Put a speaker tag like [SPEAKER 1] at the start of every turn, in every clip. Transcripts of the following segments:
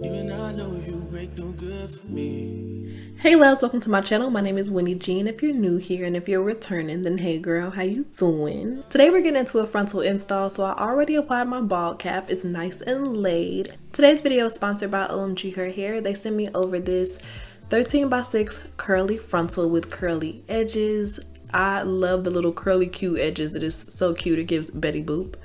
[SPEAKER 1] Even I know you ain't no good for me.
[SPEAKER 2] Hey loves, welcome to my channel. My name is Winnie G, and if you're new here and if you're returning, then hey girl, how you doing? Today we're getting into a frontal install, so I already applied my bald cap. It's nice and laid. Today's video is sponsored by OMGHerHair. They sent me over this 13x6 curly frontal with curly edges. I love the little curly cute edges. It is so cute. It gives Betty Boop.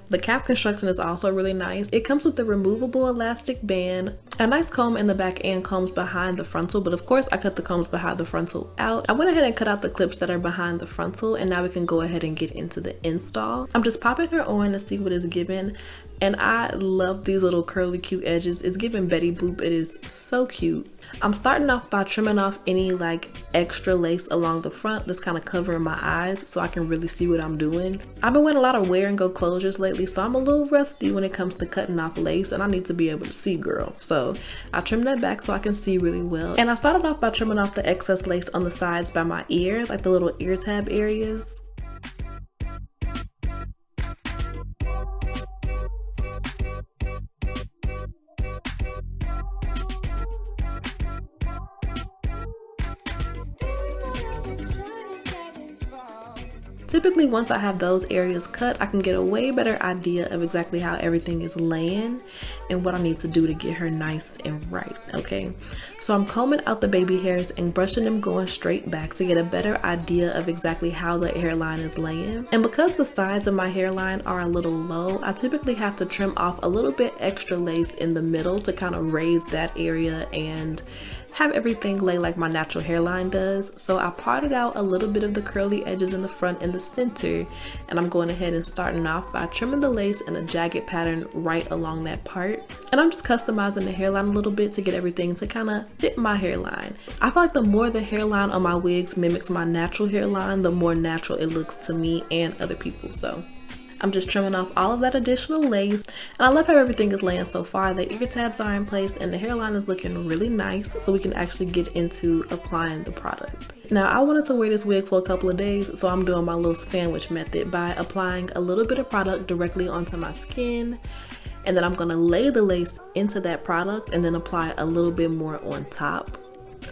[SPEAKER 2] The cap construction is also really nice. It comes with the removable elastic band, a nice comb in the back and combs behind the frontal, but of course I cut the combs behind the frontal out. I went ahead and cut out the clips that are behind the frontal, and now we can go ahead and get into the install. I'm just popping her on to see what is given, and I love these little curly cute edges. It's giving Betty Boop. It is so cute. I'm starting off by trimming off any like extra lace along the front that's kind of covering my eyes so I can really see what I'm doing. I've been wearing a lot of wear and go closures lately, so I'm a little rusty when it comes to cutting off lace, and I need to be able to see, girl. So I trimmed that back so I can see really well. And I started off by trimming off the excess lace on the sides by my ear, like the little ear tab areas. Typically, once I have those areas cut, I can get a way better idea of exactly how everything is laying and what I need to do to get her nice and right, okay? So I'm combing out the baby hairs and brushing them going straight back to get a better idea of exactly how the hairline is laying. And because the sides of my hairline are a little low, I typically have to trim off a little bit extra lace in the middle to kind of raise that area and have everything lay like my natural hairline does. So I parted out a little bit of the curly edges in the front and the center, and I'm going ahead and starting off by trimming the lace in a jagged pattern right along that part. And I'm just customizing the hairline a little bit to get everything to kind of fit my hairline. I feel like the more the hairline on my wigs mimics my natural hairline, the more natural it looks to me and other people. So I'm just trimming off all of that additional lace, and I love how everything is laying so far. The ear tabs are in place and the hairline is looking really nice, so we can actually get into applying the product. Now I wanted to wear this wig for a couple of days, so I'm doing my little sandwich method by applying a little bit of product directly onto my skin, and then I'm going to lay the lace into that product and then apply a little bit more on top.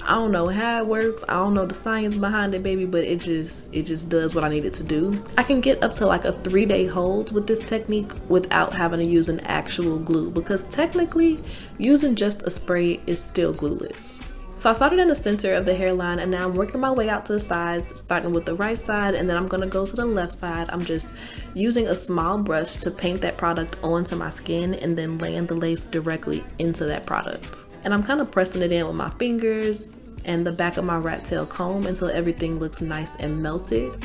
[SPEAKER 2] I don't know how it works, I don't know the science behind it, baby, but it just does what I need it to do. I can get up to like a 3-day hold with this technique without having to use an actual glue, because technically using just a spray is still glueless. So I started in the center of the hairline, and now I'm working my way out to the sides, starting with the right side, and then I'm going to go to the left side. I'm just using a small brush to paint that product onto my skin and then laying the lace directly into that product. And I'm kind of pressing it in with my fingers and the back of my rat tail comb until everything looks nice and melted.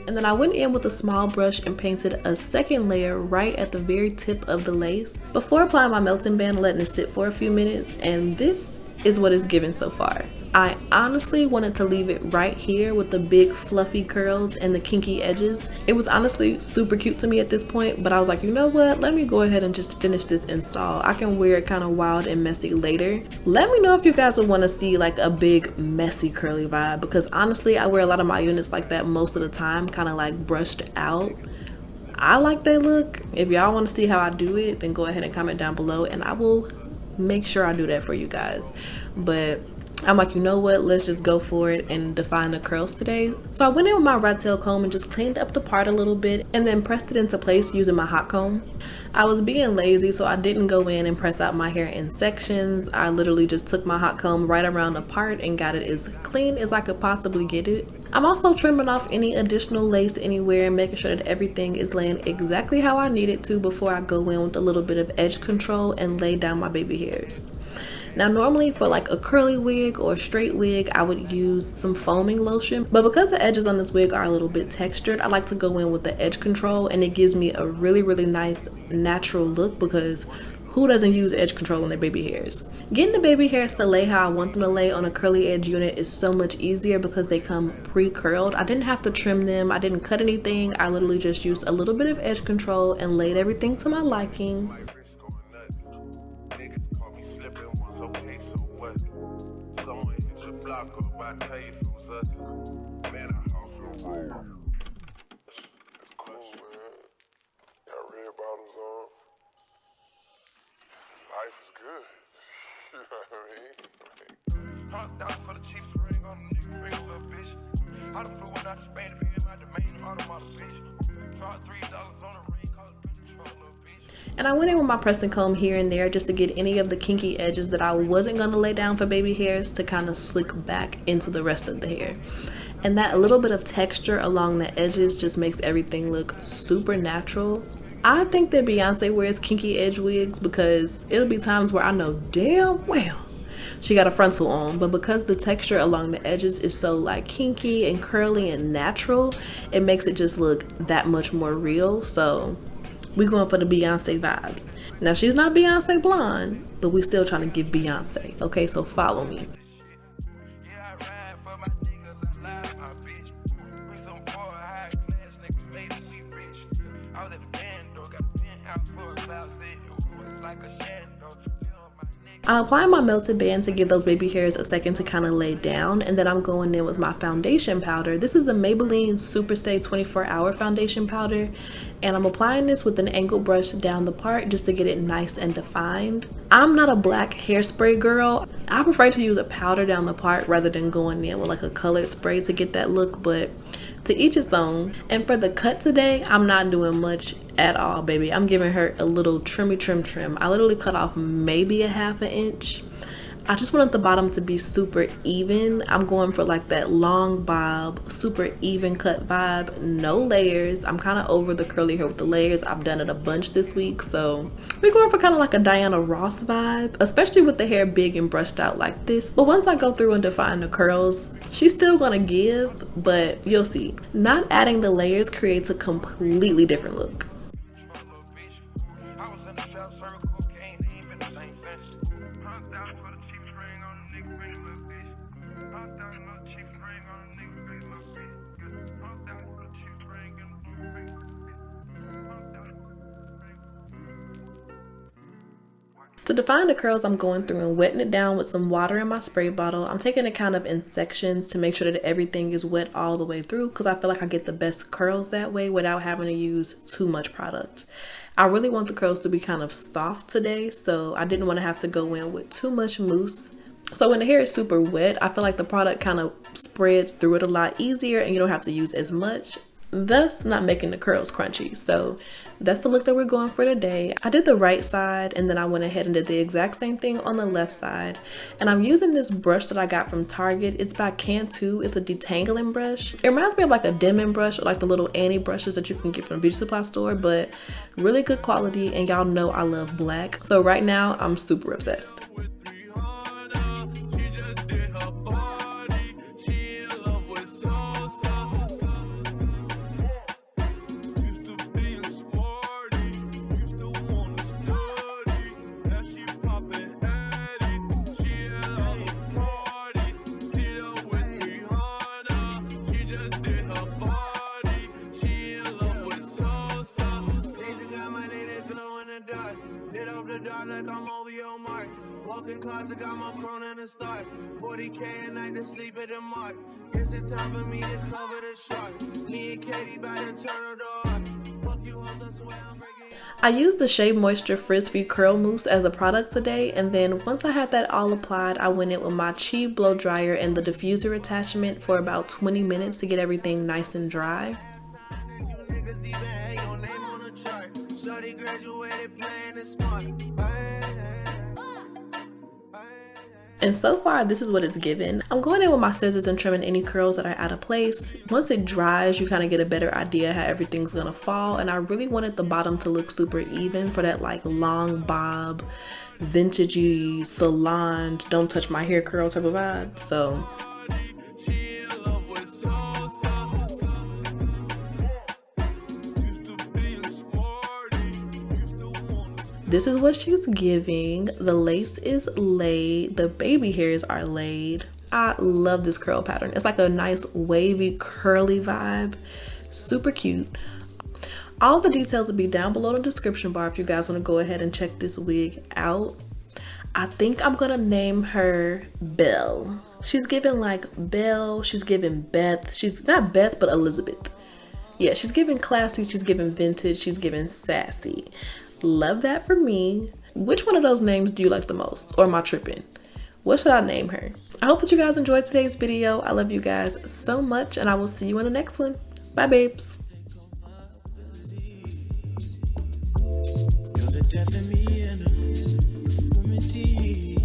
[SPEAKER 2] And then I went in with a small brush and painted a second layer right at the very tip of the lace before applying my melting band and letting it sit for a few minutes, and this is what it's given so far. I honestly wanted to leave it right here with the big fluffy curls and the kinky edges. It was honestly super cute to me at this point, but I was like, you know what, let me go ahead and just finish this install. I can wear it kind of wild and messy later. Let me know if you guys would want to see like a big messy curly vibe, because honestly I wear a lot of my units like that most of the time, kind of like brushed out. I like that look. If y'all want to see how I do it, then go ahead and comment down below and I will make sure I do that for you guys. But I'm like, you know what, let's just go for it and define the curls today. So I went in with my rat tail comb and just cleaned up the part a little bit and then pressed it into place using my hot comb. I was being lazy, so I didn't go in and press out my hair in sections. I literally just took my hot comb right around the part and got it as clean as I could possibly get it. I'm also trimming off any additional lace anywhere and making sure that everything is laying exactly how I need it to before I go in with a little bit of edge control and lay down my baby hairs. Now normally for like a curly wig or a straight wig, I would use some foaming lotion, but because the edges on this wig are a little bit textured, I like to go in with the edge control, and it gives me a really nice natural look, because Who doesn't use edge control on their baby hairs? Getting the baby hairs to lay how I want them to lay on a curly edge unit is so much easier because they come pre-curled. I didn't have to trim them. I didn't cut anything. I literally just used a little bit of edge control and laid everything to my liking. And I went in with my pressing comb here and there just to get any of the kinky edges that I wasn't going to lay down for baby hairs to kind of slick back into the rest of the hair. And that little bit of texture along the edges just makes everything look super natural. I think that Beyonce wears kinky edge wigs because it'll be times where I know damn well she got a frontal on, but because the texture along the edges is so like kinky and curly and natural, it makes it just look that much more real. So we're going for the Beyonce vibes. Now she's not Beyonce blonde, but we still trying to give Beyonce. Okay, so follow me. I'm applying my melted band to give those baby hairs a second to kind of lay down, and then I'm going in with my foundation powder. This is the Maybelline Superstay 24-Hour Foundation Powder, and I'm applying this with an angle brush down the part just to get it nice and defined. I'm not a black hairspray girl. I prefer to use a powder down the part rather than going in with like a colored spray to get that look, but to each its own. And for the cut today, I'm not doing much at all, baby. I'm giving her a little trim. I literally cut off maybe a ½ inch. I just wanted the bottom to be super even. I'm going for like that long bob, super even cut vibe, no layers. I'm kind of over the curly hair with the layers. I've done it a bunch this week, so we're going for kind of like a Diana Ross vibe, especially with the hair big and brushed out like this. But once I go through and define the curls, she's still gonna give, but you'll see. Not adding the layers creates a completely different look. To define the curls, I'm going through and wetting it down with some water in my spray bottle. I'm taking it kind of in sections to make sure that everything is wet all the way through because I feel like I get the best curls that way without having to use too much product. I really want the curls to be kind of soft today, so I didn't want to have to go in with too much mousse. So when the hair is super wet, I feel like the product kind of spreads through it a lot easier and you don't have to use as much, thus not making the curls crunchy. So that's the look that we're going for today. I did the right side and then I went ahead and did the exact same thing on the left side. And I'm using this brush that I got from Target. It's by 𝐒𝐚𝐯. It's a detangling brush. It reminds me of like a Denman brush or like the little Annie brushes that you can get from the beauty supply store, but really good quality, and y'all know I love black. So right now I'm super obsessed.
[SPEAKER 1] Like I'm over your mark. Walking closet, got my crown in the start. 40K a night to sleep at the mark. Guess it's time for me to cover the shark. Me and Katie about to turn it on. Fuck you, hoes, I swear I'm breaking.
[SPEAKER 2] I used the Shea Moisture Frizz-Free Curl Mousse as a product today, and then once I had that all applied, I went in with my 𝐒𝐸 blow dryer and the diffuser attachment for about 20 minutes to get everything nice and dry. And so far, this is what it's given. I'm going in with my scissors and trimming any curls that are out of place. Once it dries, you kind of get a better idea how everything's gonna fall. And I really wanted the bottom to look super even for that like long bob, vintagey, salon, don't touch my hair curl type of vibe. So This is what she's giving. The lace is laid, the baby hairs are laid. I love this curl pattern. It's like a nice wavy curly vibe, super cute. All the details will be down below in the description bar if you guys want to go ahead and check this wig out. I think I'm gonna name her Belle. She's giving like Belle, she's giving Beth. She's not Beth, but Elizabeth. Yeah, she's giving classy, she's giving vintage, she's giving sassy. Love that for me. Which one of those names do you like the most? Or am I tripping? What should I name her? I hope that you guys enjoyed today's video. I love you guys so much, and I will see you in the next one. Bye, babes.
[SPEAKER 1] You're the death of me and the remedy.